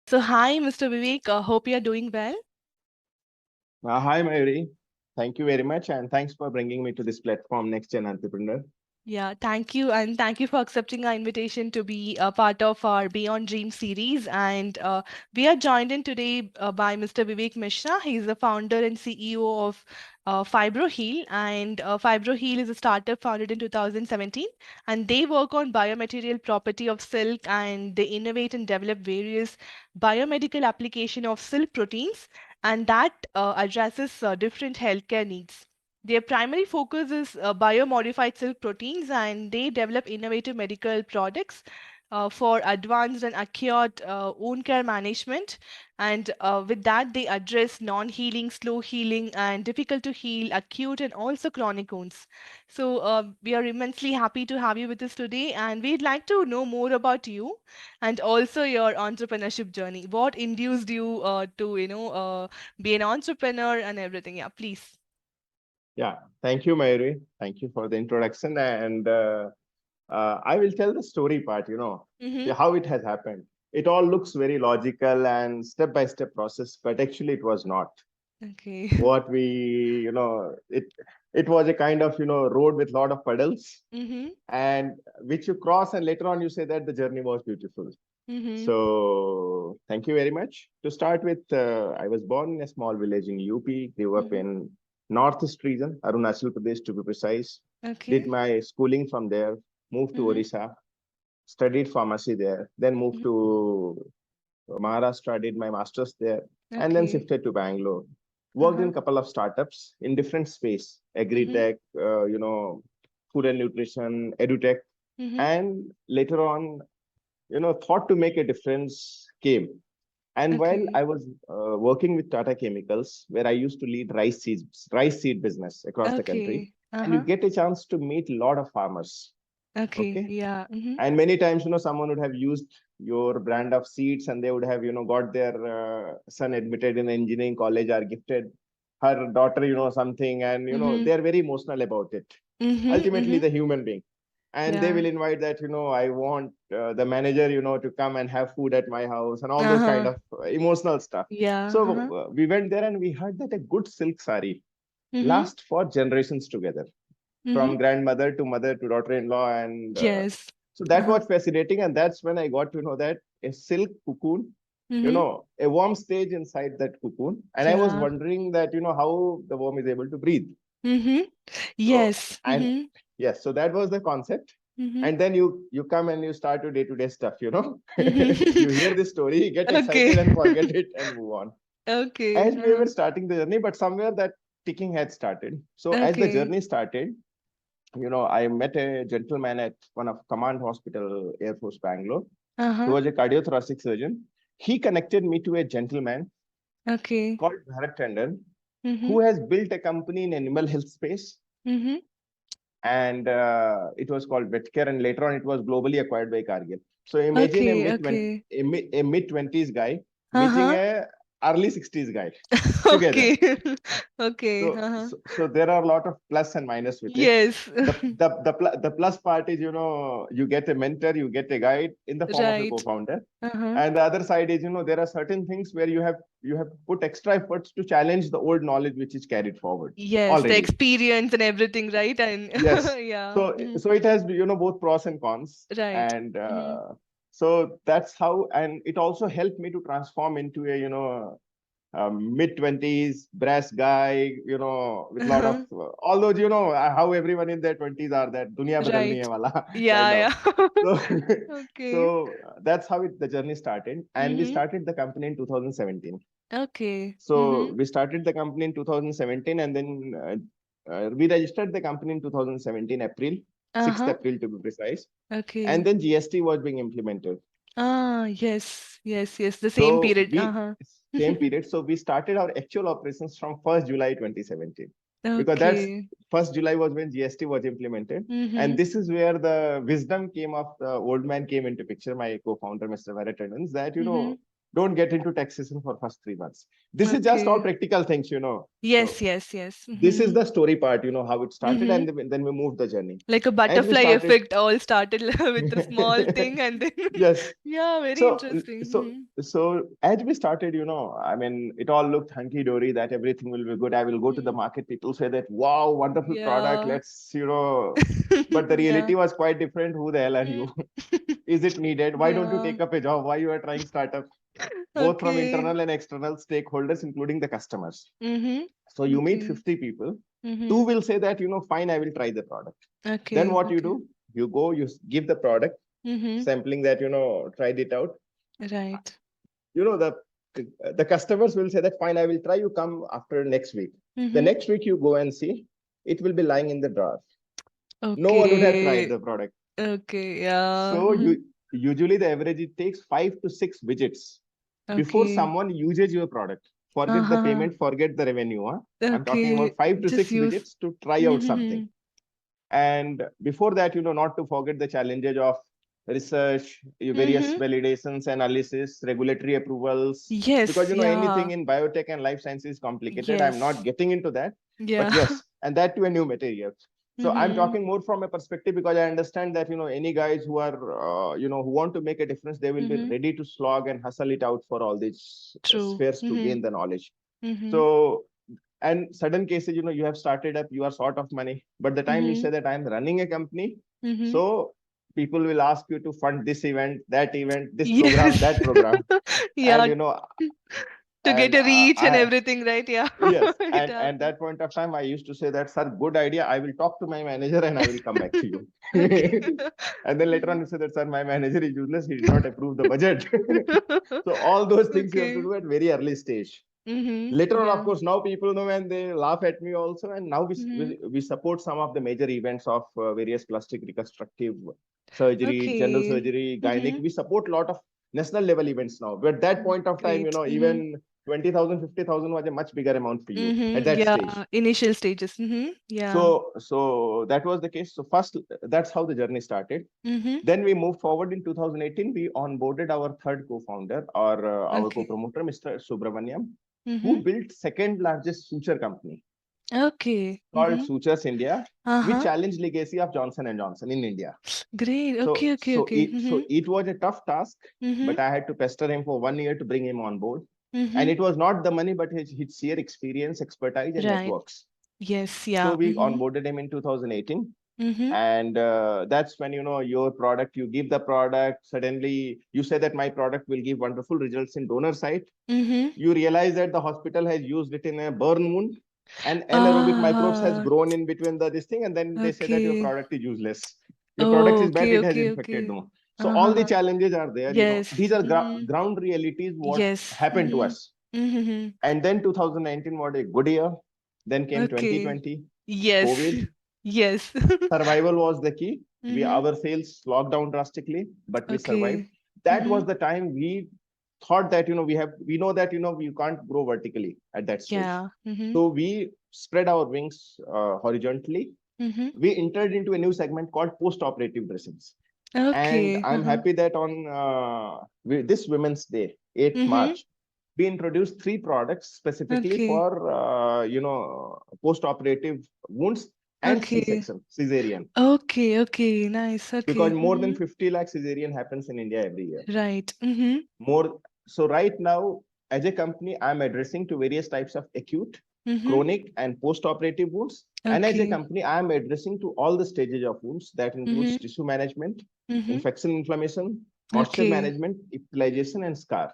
So, hi, Mr. Vivek. Hope you are doing well. Hi, Mayuri. Thank you very much. And thanks for bringing me to this platform, Next Gen Entrepreneur. Yeah, thank you. And thank you for accepting our invitation to be a part of our Beyond Dream series. And we are joined in today by Mr. Vivek Mishra. He's the founder and CEO of Fibroheal. And Fibroheal is a startup founded in 2017. And they work on biomaterial property of silk and they innovate and develop various biomedical application of silk proteins. And that addresses different healthcare needs. Their primary focus is biomodified silk proteins, and they develop innovative medical products for advanced and acute wound care management. And with that, they address non healing, slow healing, and difficult to heal acute and also chronic wounds. So, we are immensely happy to have you with us today, and we'd like to know more about you and also your entrepreneurship journey. What induced you to be an entrepreneur and everything? Yeah, please. Yeah, thank you, Mayuri. Thank you for the introduction. And I will tell the story part, Mm-hmm. how it has happened. It all looks very logical and step-by-step process, but actually it was not. Okay. What we, you know, it was a kind of, road with a lot of puddles Mm-hmm. and which you cross and later on you say that the journey was beautiful. Mm-hmm. So thank you very much. To start with, I was born in a small village in UP, grew up Mm-hmm. in Northeast region, Arunachal Pradesh to be precise. Did Okay. my schooling from there, moved to Mm-hmm. Orissa, studied pharmacy there, then moved Mm-hmm. to Maharashtra, did my master's there, and then Okay. shifted to Bangalore. Worked in Uh-huh. a couple of startups in different space, Mm-hmm. agri-tech, food and nutrition, edutech, Mm-hmm. and later on thought to make a difference came. And while Okay. I was working with Tata Chemicals, where I used to lead rice seed business across the country, Okay. and you Uh-huh. get a chance to meet a lot of farmers. Okay. Okay, Yeah. Mm-hmm. and many times someone would have used your brand of seeds, and they would have got their son admitted in engineering college or gifted her daughter something, and Mm-hmm. they are very emotional about it. Mm-hmm. Ultimately, Mm-hmm. the human being, and they Yeah. will invite that I want the manager to come and have food at my house and all those kind Uh-huh. of emotional stuff. Yeah. So Uh-huh. we went there and we heard that a good silk sari Mm-hmm. lasts for generations together, Mm-hmm. from grandmother to mother to daughter-in-law, and Yes. so that Uh-huh. was fascinating. And that's when I got to know that a silk cocoon, Mm-hmm. a worm stage inside that cocoon, and I was Yeah. wondering that how the worm is able to breathe. Mm-hmm. So Yes. and Mm-hmm. yes, so that was the concept. Mm-hmm. And then you come and you start your day-to-day stuff. Mm-hmm. You hear this story, get Okay. excited and forget it and move on. Okay. As we Uh-huh. were starting the journey, but somewhere that ticking had started. So as the Okay. journey started, I met a gentleman at one of Command Hospital, Air Force Bangalore. He Uh-huh. was a cardiothoracic surgeon. He connected me to a gentleman Okay. called Bharat Tandon, Mm-hmm. who has built a company in animal health space, Mm-hmm. and it was called Vetcare, and later on it was globally acquired by Cargill. So imagine Okay. Okay. a mid 20s guy meeting Uh-huh. a early 60s guy together. Okay. Okay. Uh-huh. So there are a lot of plus and minus with it. Yes. The plus part is you get a mentor, you get a guide in the form of a Right. co-founder, Uh-huh. and the other side is there are certain things where you have put extra efforts to challenge the old knowledge which is carried forward Yes, the already. experience and everything, right? And Yes. yeah. So it has both pros and cons, Right. and Mm-hmm. so that's how, and it also helped me to transform into a mid 20s brass guy, with a lot of Uh-huh. although how everyone in their 20s are that dunya badalni Right. hai wala kind Yeah, of. yeah. So Okay. so that's how the journey started, and we Mm-hmm. started the company in 2017. Okay. So Mm-hmm. we started the company in 2017, and then we registered the company in 2017 April, 6th Uh-huh. April to be precise, and Okay. then GST was being implemented. Ah, yes. Yes, yes. The same So period. we Uh-huh. same period. So we started our actual operations from 1st July 2017, because that's Okay. 1st July was when GST was implemented. And Mm-hmm. this is where the wisdom came of the old man came into picture, my co-founder, Mr. Varatandans, that Mm-hmm. don't get into taxation for first 3 months. This is just all Okay. practical things, you know. Yes, So yes, yes. this is the story part, you know, how it started, Mm-hmm. and then we moved the journey. Like a As we butterfly started, effect, all started with a small thing, and then yes. yeah, very So, interesting. as we started, you know, I mean, it all looked hunky dory that everything will be good. I will go to the Mm-hmm. market. People say that, wow, wonderful product. Yeah. Let's, you know, but the Yeah. reality was quite different. Who the hell are Mm. you? Is it needed? Why don't you Yeah. take up a job? Why you are trying startup? Both from Okay. internal and external stakeholders, including the customers. So Mm-hmm. you meet Okay. 50 people. Two Mm-hmm. will say that, you know, fine, I will try the product. Then Okay. what you Okay. do? You go, you give the product, Mm-hmm. sampling that, you know, tried it out. Right. You know, the customers will say that fine, I will try. You come after next week. The Mm-hmm. next week you go and see, it will be lying in the drawer. No one would have tried Okay. the product. Okay. Yeah. So you usually the average it takes 5 to 6 visits before Okay. someone uses your product. Forget the Uh-huh. payment, forget the revenue. Huh? I'm talking Okay. about five to Just six use. visits to try out something. Mm-hmm. And before that, you know, not to forget the challenges of research, various Mm-hmm. validations, analysis, regulatory approvals. Because, Yes. you know, anything Yeah. in biotech and life sciences is complicated. I'm not Yes. getting into that. But Yeah. yes, and that to a new material. So I'm Mm-hmm. talking more from a perspective because I understand that, you know, any guys who are, who want to make a difference, they will be Mm-hmm. ready to slog and hustle it out for all these True. spheres to Mm-hmm. gain the knowledge. Mm-hmm. So, and sudden cases, you know, you have started up, you are short of money, but the time you Mm-hmm. say that I'm running a company, Mm-hmm. so people will ask you to fund this event, this program, Yes. that program. And Yeah. you know, To get and a reach and I everything, right? Yeah. yes, It and happens. that point of time I used to say that, sir, good idea, I will talk to my manager and I will come back to you. Okay. And then later on you say that, sir, my manager is useless, he did not approve the budget. So all those things you have to Okay. do at very early stage. Mm-hmm. Later on, of Yeah. course, now people know and they laugh at me also. And now Mm-hmm. we support some of the major events of various plastic reconstructive surgery, general Okay. surgery, gynec. Mm-hmm. We support a lot of national level events now. But at that point of time, you Great. know, Mm-hmm. even 20,000, 50,000 was a much bigger amount for you at Mm-hmm. that stage. Yeah. Initial stages. Mm-hmm. Yeah. So that was the case. So first, that's how the journey started. Mm-hmm. Then we moved forward in 2018. We onboarded our third co-founder or our Okay. co-promoter, Mr. Subramaniam, Mm-hmm. who built second largest suture company Okay. called Mm-hmm. Sutures India, which Uh-huh. challenged legacy of Johnson and Johnson in India. Great. So Okay. Okay. so Okay. it so Mm-hmm. it was a tough task, Mm-hmm. but I had to pester him for 1 year to bring him on board. And Mm-hmm. it was not the money, but his sheer experience, expertise, and Right. networks. Yes. So Yeah. we Mm-hmm. onboarded him in 2018, Mm-hmm. and that's when, you know, your product, you give the product, suddenly you say that my product will give wonderful results in donor site. Mm-hmm. You realize that the hospital has used it in a burn wound and anaerobic microbes has Ah. grown in between the this thing, and then they say that your Okay. product is useless, your product Oh, is bad, okay. it has Okay. infected. Okay. No, so all the Uh-huh. challenges are there, you know, these Yes. are Mm-hmm. ground realities what Yes. happened to Mm-hmm. us. Mm-hmm. And then 2019 was a good year. Then came Okay. 2020, Yes. COVID. Yes. Survival was the key. We Mm-hmm. our sales locked down drastically, but we survived. Okay. That Mm-hmm. was the time we thought that, you know, we know that, you know, we can't grow vertically at that stage. Yeah. Mm-hmm. So we spread our wings horizontally. Mm-hmm. We entered into a new segment called post-operative dressings. And Okay. I'm Uh-huh. happy that on this Women's Day, 8th Mm-hmm. March, we introduced three products specifically Okay. for post-operative wounds and Okay. C-section, cesarean, Okay. Okay. Nice. because Okay. more than Mm-hmm. 50 lakh cesarean happens in India every year. Right. Mm-hmm. More so right now, as a company, I'm addressing to various types of acute, Mm-hmm. chronic, and post-operative wounds. And as a Okay. company, I'm addressing to all the stages of wounds. That includes Mm-hmm. tissue management, Mm-hmm. infection, inflammation, moisture Okay. management, epithelialization, and scar.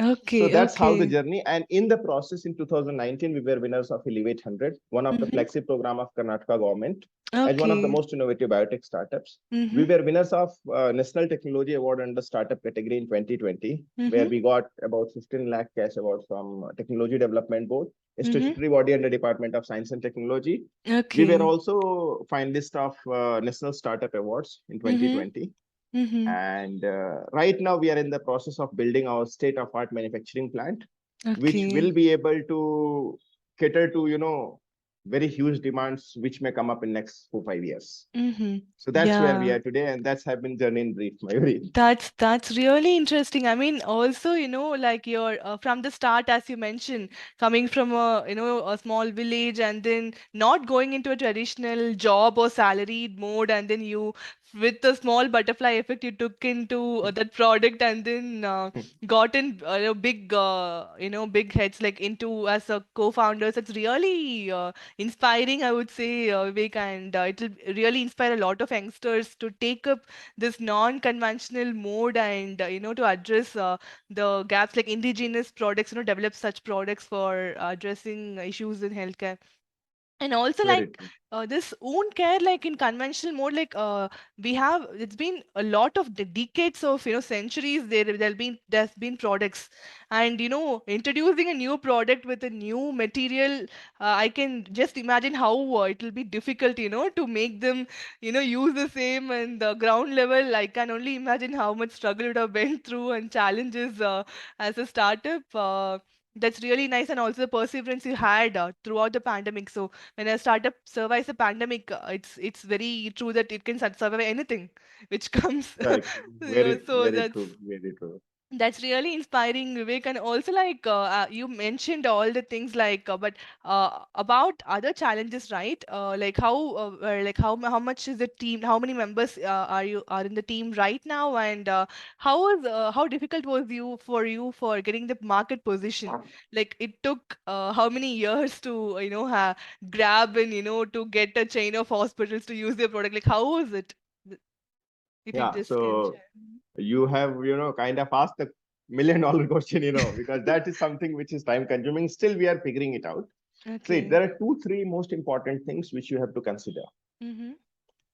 So Okay. that's how the Okay. journey. And in the process, in 2019, we were winners of Elevate 100, one of the Mm-hmm. flagship program of Karnataka government, as one of the Okay. most innovative biotech startups. We Mm-hmm. were winners of National Technology Award under startup category in 2020, where Mm-hmm. we got about 15 lakh cash award from Technology Development Board, a Mm-hmm. statutory body under Department of Science and Technology. We were Okay. also finalist of National Startup Awards in Mm-hmm. 2020. Mm-hmm. And right now we are in the process of building our state-of-art manufacturing plant, which Okay. will be able to cater to, you know, very huge demands which may come up in next 4 5 years. Mm-hmm. So that's where we Yeah. are today, and that's have been journey in brief, Mayuri. That's really interesting. I mean, also, like you're from the start, as you mentioned, coming from a small village and then not going into a traditional job or salaried mode, and then you, with the small butterfly effect, you took into that product and then got in big heads like into as a co-founders. It's really inspiring, I would say, Vivek, and it'll really inspire a lot of youngsters to take up this non-conventional mode and to address the gaps like indigenous products, develop such products for addressing issues in healthcare. And also Very like true. this wound care, like in conventional mode, like we have, it's been a lot of decades of centuries, there's been products, and introducing a new product with a new material, I can just imagine how it will be difficult to make them use the same, and the ground level, I can only imagine how much struggle it would have been through and challenges as a startup. That's really nice, and also the perseverance you had throughout the pandemic. So when a startup survives a pandemic, it's very true that it can survive anything which comes. Correct. Yeah, Very, so very true. Very true. that's really inspiring, Vivek. And also, like you mentioned all the things, like, but about other challenges, right? How much is the team? How many members are in the team right now? And how difficult was you for getting the market position? Like it took how many years to grab and to get a chain of hospitals to use their product? Like how was it? If you Yeah. just can So share. you have, kind of asked the million-dollar question, because that is something which is time consuming. Still, we are figuring it out. See, Okay. there are two, three most important things which you have to consider. Mm-hmm.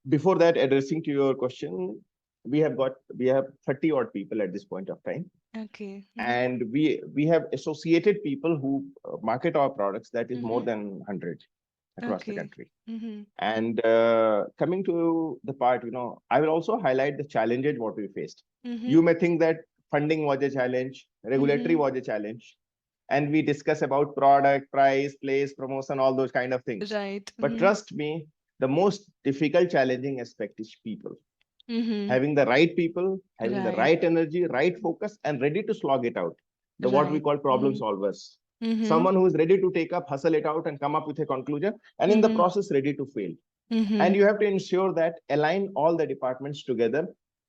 Before that, addressing to your question, we have 30 odd people at this point of time, Okay. Mm-hmm. and we have associated people who market our products, that is more Mm-hmm. than 100 across the Okay. country. Mm-hmm. And coming to the part, I will also highlight the challenges what we faced. Mm-hmm. You may think that funding was a challenge, regulatory Mm-hmm. was a challenge, and we discuss about product, price, place, promotion, all those kind of things. Right. But Mm-hmm. trust me, the most difficult, challenging aspect is people. Mm-hmm. Having the right people, having the Right. right energy, right focus, and ready to slog it out. The what we Right. call problem Mm-hmm. solvers. Mm-hmm. Someone who is ready to take up, hustle it out, and come up with a conclusion, and in the Mm-hmm. process, ready to fail. And Mm-hmm. you have to ensure that align all the departments together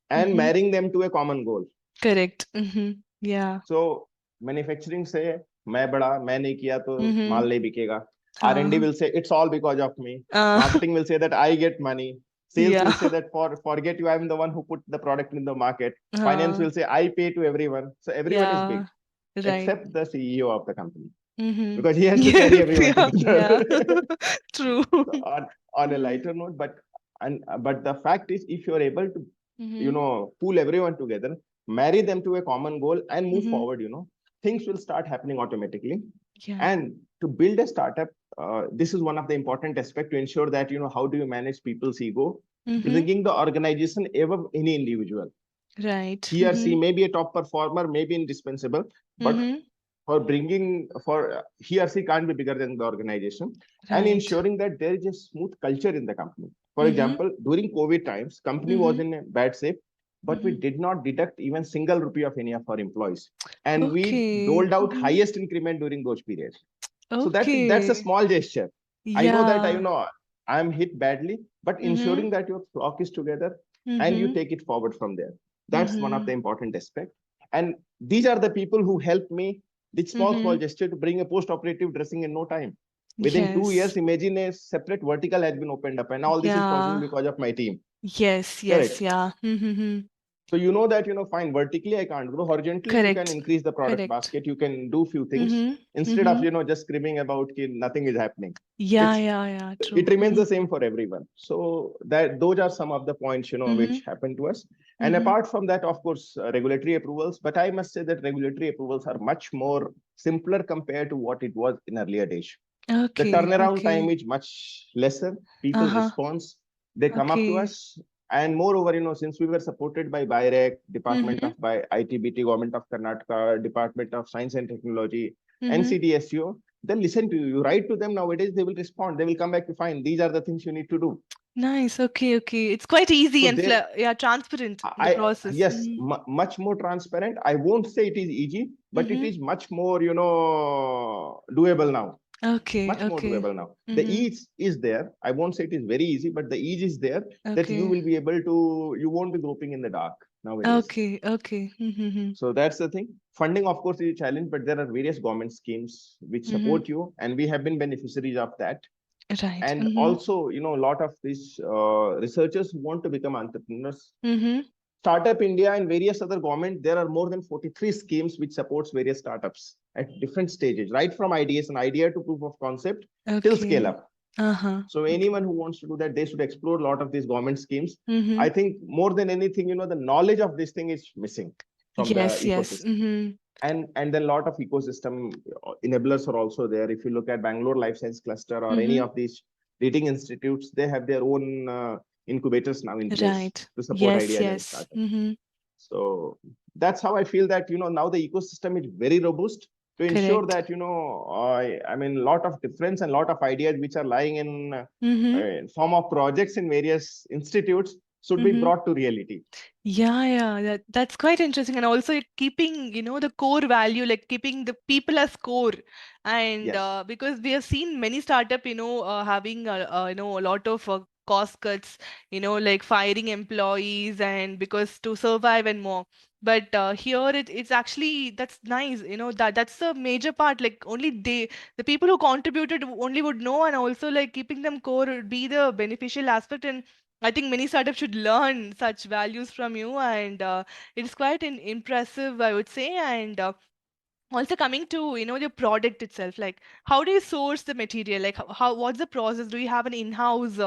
and Mm-hmm. marrying them to a common goal. Correct. Mm-hmm. Yeah. So manufacturing say मैं बड़ा मैं नहीं किया तो Mm-hmm. माल नहीं बिकेगा. R&D Uh, will say it's all because of me. uh, Marketing will say that I get money. Sales will yeah. say that forget you, I'm the one who put the product in the market. Finance Uh, will say I pay to everyone. So everyone is big yeah. Right. except the CEO of the company, Mm-hmm. because he has to carry Yes. everyone Yeah. Yeah. together. True. on a Mm-hmm. lighter note, but the fact is, if you're able to Mm-hmm. pull everyone together, marry them to a common goal, and move Mm-hmm. forward, things will start happening automatically. Yeah. And to build a startup, this is one of the important aspects to ensure that how do you manage people's ego, Mm-hmm. bringing the organization above any individual. Right. He or she Mm-hmm. may be a top performer, may be indispensable, but Mm-hmm. for he or she can't be bigger than the organization, and Right. ensuring that there is a smooth culture in the company. For Mm-hmm. example, during COVID times, company was Mm-hmm. in a bad shape, but we Mm-hmm. did not deduct even single rupee of any of our employees, and we Okay. doled out Mm-hmm. highest increment during those periods. So that's a Okay. small gesture. I know that Yeah. I'm hit badly, but Mm-hmm. ensuring that your flock is together and you Mm-hmm. take it forward from there. That's one of Mm-hmm. the important aspects. And these are the people who helped me with small Mm-hmm. gesture to bring a post-operative dressing in no time. Within 2 years, Yes. imagine a separate vertical has been opened up, and all this is possible Yeah. because of my team. Yes. Yes. Correct. Yeah. Mm-hmm. So you know that, fine, vertically I can't grow. Horizontally, you can Correct. increase the product Correct. basket. You can do few things Mm-hmm. instead of, Mm-hmm. just screaming about ki nothing is happening. Yeah. It's Yeah. Yeah. it True. remains Mm-hmm. the same for everyone. So that those are some of the points, Mm-hmm. which happened to us. And Mm-hmm. apart from that, of course, regulatory approvals. But I must say that regulatory approvals are much more simpler compared to what it was in earlier days. The Okay. turnaround time Okay. is much lesser. People Uh-huh. response, they come up to Okay. us. And moreover, since we were supported by BIREC, Department Mm-hmm. of by ITBT, Government of Karnataka, Department of Science and Technology, Mm-hmm. NCDSU, they'll listen to you. You write to them nowadays, they will respond. They will come back to fine. These are the things you need to do. Nice. Okay, okay. It's quite easy So and there, yeah, transparent the I process. yes, much more transparent. I won't say it is easy, but it Mm-hmm. is much more, doable now. Okay, Much more okay. doable now. The Mm-hmm. ease is there. I won't say it is very easy, but the ease is there that you Okay. will be able to. You won't be groping in the dark nowadays. Okay, okay. Mm-hmm. So that's the thing. Funding, of course, is a challenge, but there are various government schemes which Mm-hmm. support you, and we have been beneficiaries of that. Right. And Mm-hmm. also, a lot of these researchers who want to become entrepreneurs. Mm-hmm. Startup India and various other government, there are more than 43 schemes which supports various startups at different stages, right from ideas and idea to proof of concept till scale Okay. up. Uh-huh. So Okay. anyone who wants to do that, they should explore a lot of these government schemes. Mm-hmm. I think more than anything, the knowledge of this thing is missing from the Yes, yes. ecosystem. Mm-hmm. And then a lot of ecosystem enablers are also there. If you look at Bangalore Life Science Cluster or any Mm-hmm. of these leading institutes, they have their own incubators now in place Right. to support Yes, ideas and yes. startups. Mm-hmm. So that's how I feel that now the ecosystem is very robust to ensure Correct. that I mean a lot of difference and lot of ideas which are lying Mm-hmm. in form of projects in various institutes should be Mm-hmm. brought to reality. Yeah, yeah, that's quite interesting. And also keeping, the core value, like keeping the people as core. And Yes. because we have seen many startup, having a lot of cost cuts, like firing employees and because to survive and more. But here it's actually that's nice, that's the major part. Like only the people who contributed only would know, and also like keeping them core would be the beneficial aspect. And I think many startups should learn such values from you, and it is quite impressive, I would say. And also coming to the product itself, like how do you source the material? Like how what's the process? Do you have an in-house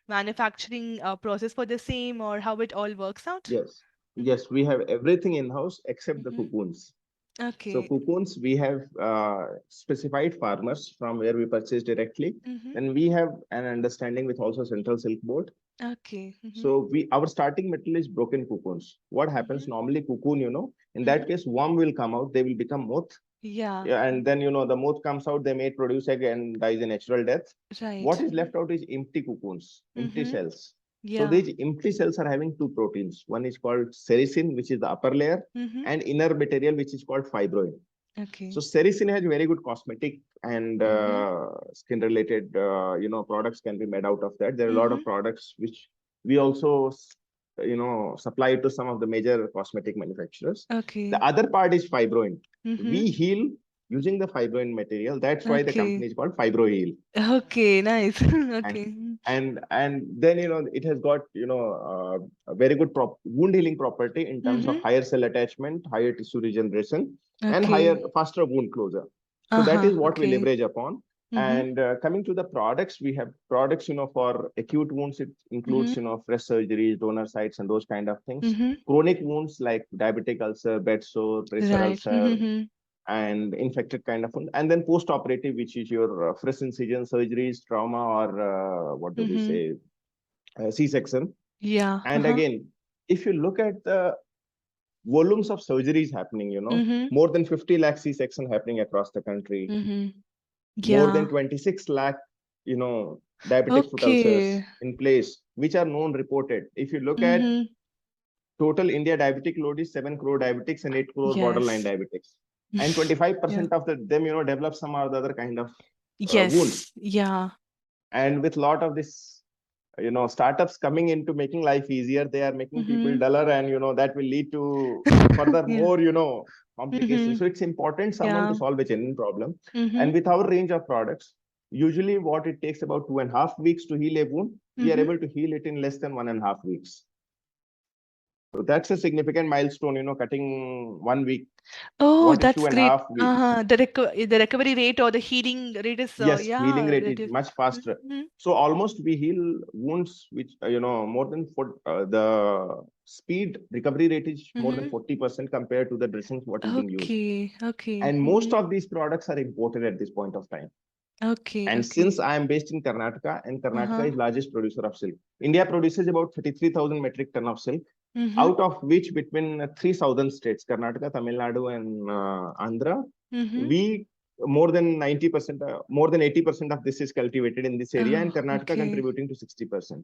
manufacturing process for the same, or how it all works out? Yes. Mm-hmm. Yes, we have everything in house except the Mm-hmm. cocoons. So Okay. cocoons, we have specified farmers from where we purchase directly. Mm-hmm. Then we have an understanding with also Central Silk Board. Okay. Mm-hmm. So our starting material is broken cocoons. What happens Mm-hmm. normally cocoon, in Mm-hmm. that case, worm will come out. They will become moth. Yeah. Yeah, and then the moth comes out. They may produce egg and dies a natural death. What Right. is left out is empty cocoons, empty Mm-hmm. cells. So Yeah. these empty cells are having two proteins. One is called sericin, which is the upper layer, Mm-hmm. and inner material, which is called fibroin. So Okay. sericin has very good cosmetic and Mm-hmm. skin related products can be made out of that. There are a lot Mm-hmm. of products which we also supply to some of the major cosmetic manufacturers. The Okay. other part is fibroin. Mm-hmm. We heal using the fibroin material. That's why the company Okay. is called Fibroheal. Okay, nice. And Okay. then it has got a very good wound healing property in terms of Mm-hmm. higher cell attachment, higher tissue regeneration, and higher Okay. faster wound closure. So that Uh-huh. is what we Okay. leverage upon. Mm-hmm. And coming to the products, we have products for acute wounds. It includes Mm-hmm. fresh surgeries, donor sites, and those kind of things. Mm-hmm. Chronic wounds like diabetic ulcer, bed sore, pressure Right. ulcer, Mm-hmm. and infected kind of wound. And then post-operative, which is your fresh incision surgeries, trauma, or what do we Mm-hmm. say, C-section. Yeah. And Uh-huh. again, if you look at the volumes of surgeries happening, Mm-hmm. more than 50 lakh C-section happening across the country, Mm-hmm. more than Yeah. 26 lakh, diabetic foot Okay. ulcers in place, which are known reported. If you look at Mm-hmm. total India diabetic load is 7 crore diabetics and 8 crore borderline Yes. diabetics. And Yeah. 25% of them, develop some or the other kind of wounds. Yes. Yeah. And with a lot of this startups coming into making life easier, they are making people Mm-hmm. duller, and that will lead to further Yeah. more complications. Mm-hmm. So it's important someone to Yeah. solve a genuine problem. Mm-hmm. And with our range of products, usually what it takes about 2.5 weeks to heal a wound, we are Mm-hmm. able to heal it in less than 1.5 weeks. So that's a significant milestone, cutting 1 week. Oh, What is two that's and a great. half weeks? Uh-huh. The recovery rate or the healing rate is Yes, healing yeah, rate that is is. much faster. Mm-hmm. So almost we heal wounds which more than the speed recovery rate is more than Mm-hmm. 40% compared to the dressings what is being used. Okay. Okay. And most Mm-hmm. of these products are imported at this point of time. Okay. And Okay. since I am based in Karnataka, and Karnataka Uh-huh. is largest producer of silk, India produces about 33,000 metric ton of silk, Mm-hmm. out of which between three southern states, Karnataka, Tamil Nadu, and Andhra, Mm-hmm. we more than 90%, more than 80% of this is cultivated in this area, and Oh, Karnataka okay. contributing to 60%.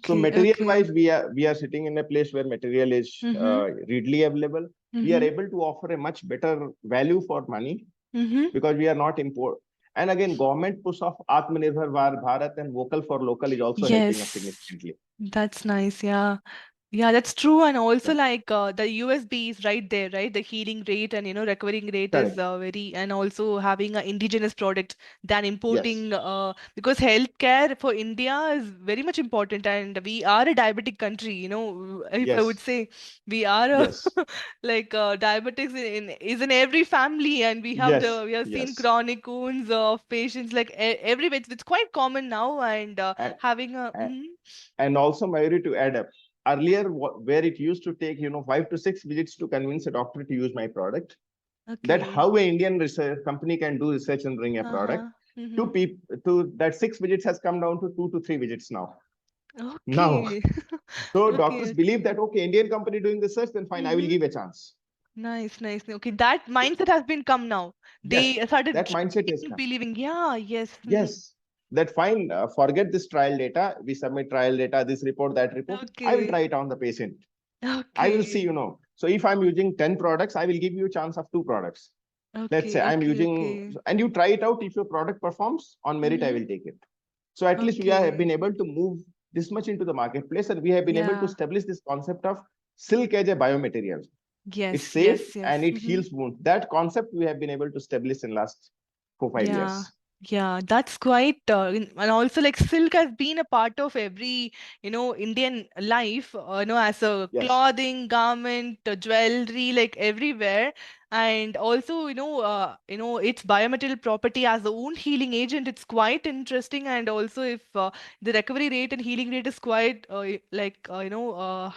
So Okay, material okay. wise, we are sitting in a place where material is Mm-hmm. readily available. We are Mm-hmm. able to offer a much better value for money Mm-hmm. because we are not import. And again, government push of Atmanirbhar Bharat and vocal for local is also helping us Yes, significantly. that's nice. Yeah. Yeah, that's true. And also Yeah. like the USB is right there, right? The healing rate and recovering rate is Correct. very, and also having an indigenous product than Yes. importing because healthcare for India is very much important, and we are a diabetic country, if I would Yes. say we are a Yes. like diabetics is in every family, and Yes. we have seen Yes. chronic wounds of patients like everywhere. It's quite common now, and And having a and and also, Mayuri, to add up, earlier where it used to take 5 to 6 visits to convince a doctor to use my product, that okay. how an Indian research company can do research and bring a product Uh-huh. to Mm-hmm. people to that 6 visits has come down to 2 to 3 visits now. Now, Okay. so doctors Okay. believe that okay, Indian company doing research, then fine, I will Mm-hmm. give a chance. Nice, nice. Okay, that So mindset has been come now. yes, They started that mindset has trusting, come. believing. Yeah, yes. Mm-hmm. Yes, that fine. Forget this trial data. We submit trial data, this report, that report. I will Okay. try it on the patient. I will see. Okay. So if I'm using 10 products, I will give you a chance of 2 products. Let's say Okay. I'm Okay. using, Okay. and you try it out. If your product performs on merit, I Mm-hmm. will take it. So at least we have Okay. been able to move this much into the marketplace, and we have been able to Yeah. establish this concept of silk as a biomaterial. It's Yes. safe Yes. and Yes. it Mm-hmm. heals wounds. That concept we have been able to establish in last 4 5 Yeah, years. yeah, that's quite, and also like silk has been a part of every, Indian life, as a Yes, clothing, garment, jewelry, like everywhere. And also, its biomaterial property as a wound healing agent, it's quite interesting. And also, if the recovery rate and healing rate is quite,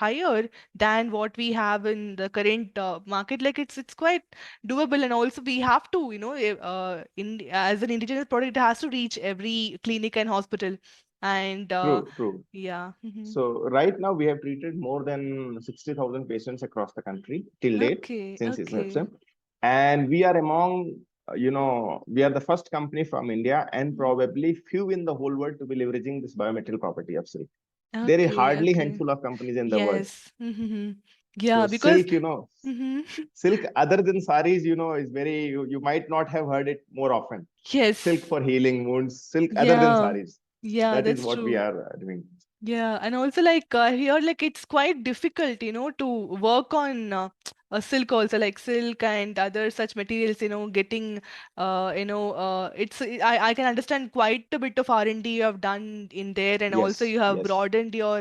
higher than what we have in the current market, like it's quite doable. And also we have to in as an indigenous product, it has to reach every clinic and hospital. And true, true. yeah. So right now we have treated more than 60,000 patients across the country till date Okay, since okay. inception, and we are among we are the first company from India and Mhm. probably few in the whole world to be leveraging this biometric property of silk. There is Okay, hardly okay. handful of companies in the world. Yes. So Yeah, because silk, hmm silk other than saris, is very you might not have heard it more often. Silk yes. for healing wounds, silk other than Yeah, saris. yeah, That is that's what we true. are doing. Yeah, and also like here, like it's quite difficult, to work on silk also, like silk and other such materials, getting, I can understand quite a bit of R&D you have done in there, and also Yes, you have yes, broadened your,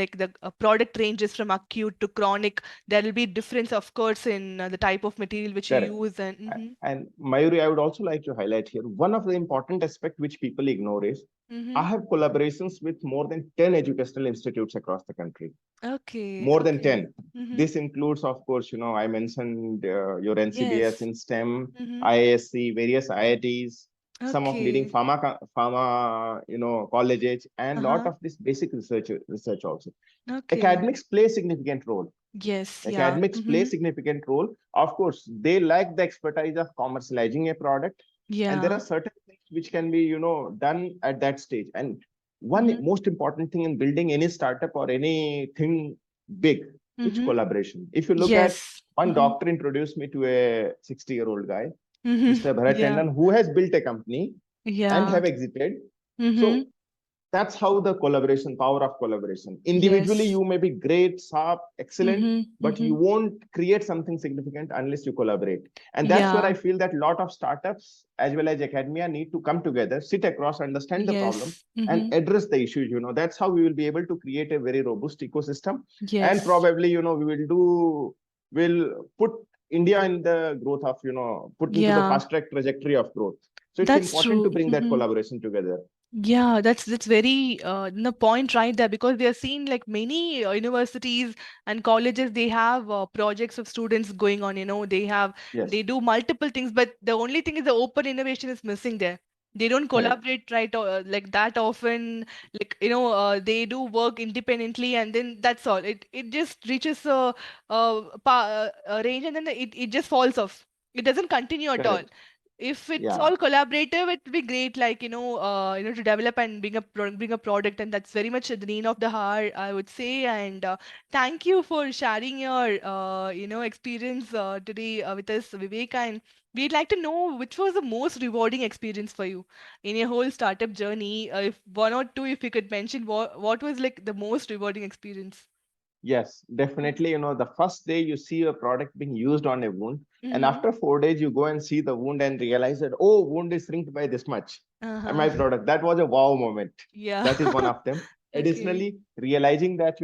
like the product ranges from acute to chronic. There will be difference, of course, in the type of material which you correct. use, and And Mayuri, I would also like to highlight here one of the important aspects which people ignore is I mm-hmm. have collaborations with more than 10 educational institutes across the country. Okay, More than okay. 10. Mm-hmm. This includes, of course, I mentioned your NCBS Yes. in STEM, Mm-hmm. IISc, various IITs, some of leading Okay. pharma, colleges, and lot Uh-huh. of this basic research also. Okay. Academics play a significant role. Yes, yeah. Academics play Mm-hmm. significant role. Of course, they lack the expertise of commercializing a product, and there are Yeah. certain things which can be, done at that stage. And one Mm-hmm. most important thing in building any startup or anything big, it's Mm-hmm. collaboration. If you look at Yes. one Mm-hmm. doctor introduced me to a 60-year-old guy, Mm-hmm. Mr. Bharat Yeah. Tandon, who has built a company and Yeah. have exited. Mm-hmm. So that's how the collaboration, power of collaboration. Individually, Yes. you may be great, sharp, excellent, Mm-hmm. but you Mm-hmm. won't create something significant unless you collaborate. And that's where I Yeah. feel that a lot of startups as well as academia need to come together, sit across, understand the problem, Yes. and Mm-hmm. address the issues. That's how we will be able to create a very robust ecosystem. And Yes. probably, we'll put India in the growth of, put into the Yeah. fast track trajectory of growth. So it's That's important to true. bring that Mm-hmm. collaboration together. Yeah, that's very the point right there, because we are seeing like many universities and colleges, they have projects of students going on, they Yes, do multiple things, but the only thing is the open innovation is missing there. They don't correct. collaborate right like that often, like they do work independently, and then that's all. It just reaches a range, and then it just falls off. it doesn't continue at all. Correct. If it's Yeah. all collaborative, it will be great, like, to develop and bring a product, and that's very much the need of the hour, I would say. And thank you for sharing your experience today with us, Vivek. And we'd like to know which was the most rewarding experience for you in your whole startup journey. If one or two, if you could mention what was like the most rewarding experience. Yes, definitely. The first day you see a product being used on a wound, and Mm-hmm. after 4 days you go and see the wound and realize that, oh, wound is shrinked by this much. And Uh-huh. my product, that was a wow moment. Yeah. That is one of them. Okay. Additionally, realizing that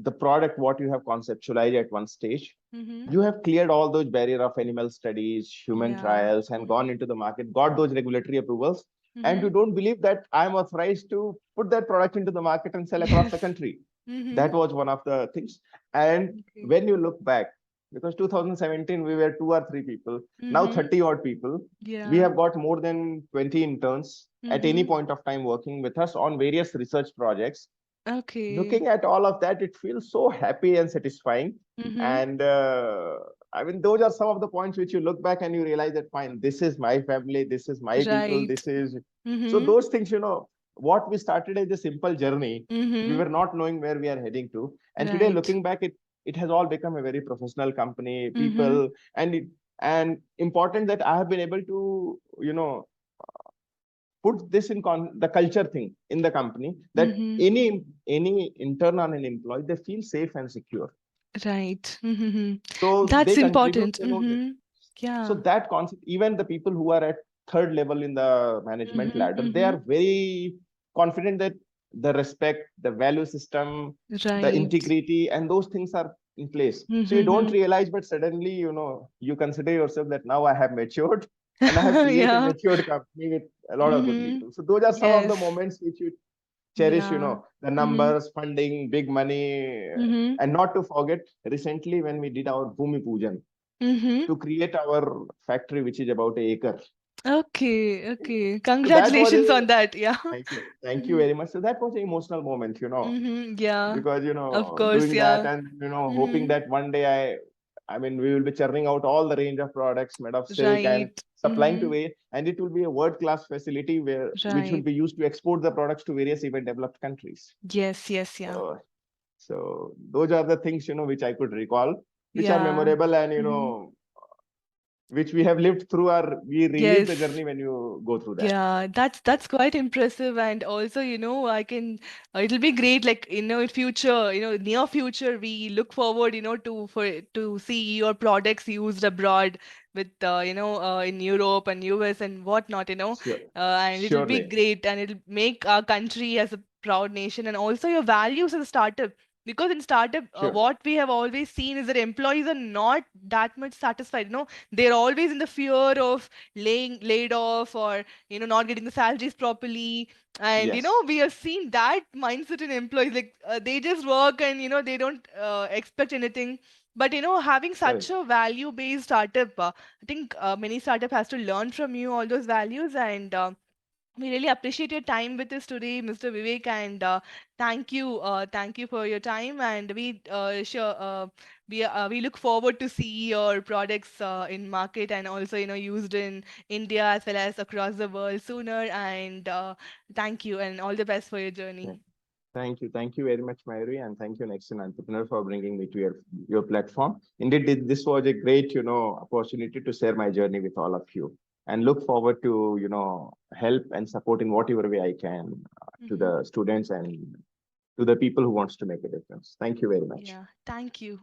the product what you have conceptualized at one stage, Mm-hmm. you have cleared all those barrier of animal studies, human Yeah. trials, and gone Mm-hmm. into the market, got those regulatory approvals, and Mm-hmm. you don't believe that I'm authorized to put that product into the market and sell across the Yes. country. Mm-hmm. That was one of the things. And Okay. when you look back, because 2017 we were 2 or 3 people, now Mm-hmm. 30 odd people, we Yeah. have got more than 20 interns at any Mm-hmm. point of time working with us on various research projects. Okay. Looking at all of that, it feels so happy and satisfying. Mm-hmm. And I mean, those are some of the points which you look back and you realize that, fine, this is my family, this is my people, Right. this is. So Mm-hmm. those things, what we started as a simple journey, we Mm-hmm. were not knowing where we are heading to. And today, Right. looking back, it has all become a very professional company, Mm-hmm. people, and important that I have been able to, put this in the culture thing in the company, that Mm-hmm. any intern or an employee, they feel safe and secure, Right. Mm-hmm. so they That's contribute, important. Mm-hmm. so Yeah. that concept, even the people who are at third level in the management Mm-hmm. ladder, they Mm-hmm. are very confident that the respect, the value system, the Right. integrity, and those things are in place. So you don't Mm-hmm. realize, but suddenly, you consider yourself that now I have matured and I have created a Yeah. matured company with a lot of good Mm-hmm. people. So those are some of the Yes. moments which you cherish, Yeah. the Mm-hmm. numbers, funding, big money. Mm-hmm. And not to forget, recently when we did our Bhumi Pujan Mm-hmm. to create our factory, which is about an acre. Okay. Okay. So that was a, Congratulations on that. Yeah. thank you Mm-hmm. very much. So that was an emotional moment, Mm-hmm. Yeah. because Of course. doing that Yeah. and hoping Mm-hmm. that one day I mean, we will be churning out all the range of products made of silk and Right. supplying to Mm-hmm. way, and it will be a world class facility which will Right. be used to export the products to various even developed countries. Yes. Yes. Yeah. So, so those are the things which I could recall, which are Yeah. memorable, and Mm-hmm. which we have lived through, or we relive the Yes. journey when you go through that. Yeah, that's quite impressive, and also, I can. It'll be great, like, in future, near future, we look forward, to see your products used abroad with, in Europe and US and whatnot, Sure, and it'll be surely, great, and it'll make our country as a proud nation, and also your values as a startup. Because in startup, sure. what we have always seen is that employees are not that much satisfied. They're always in the fear of laying laid off, or not getting the salaries properly. And Yes, we have seen that mindset in employees, like, they just work, and they don't expect anything. But having such correct. a value based startup, I think many startup has to learn from you all those values. And we really appreciate your time with us today, Mr. Vivek, and thank you for your time. And we look forward to see your products in market, and also used in India as well as across the world sooner. And thank you, and all the best for your journey. Yeah. Thank you very much, Mayuri, and thank you, Next Entrepreneur, for bringing me to your platform. Indeed, this was a great, opportunity to share my journey with all of you, and look forward to, help and support in whatever way I can to Hmm. the students and to the people who wants to make a difference. Thank you very much. Yeah, thank you.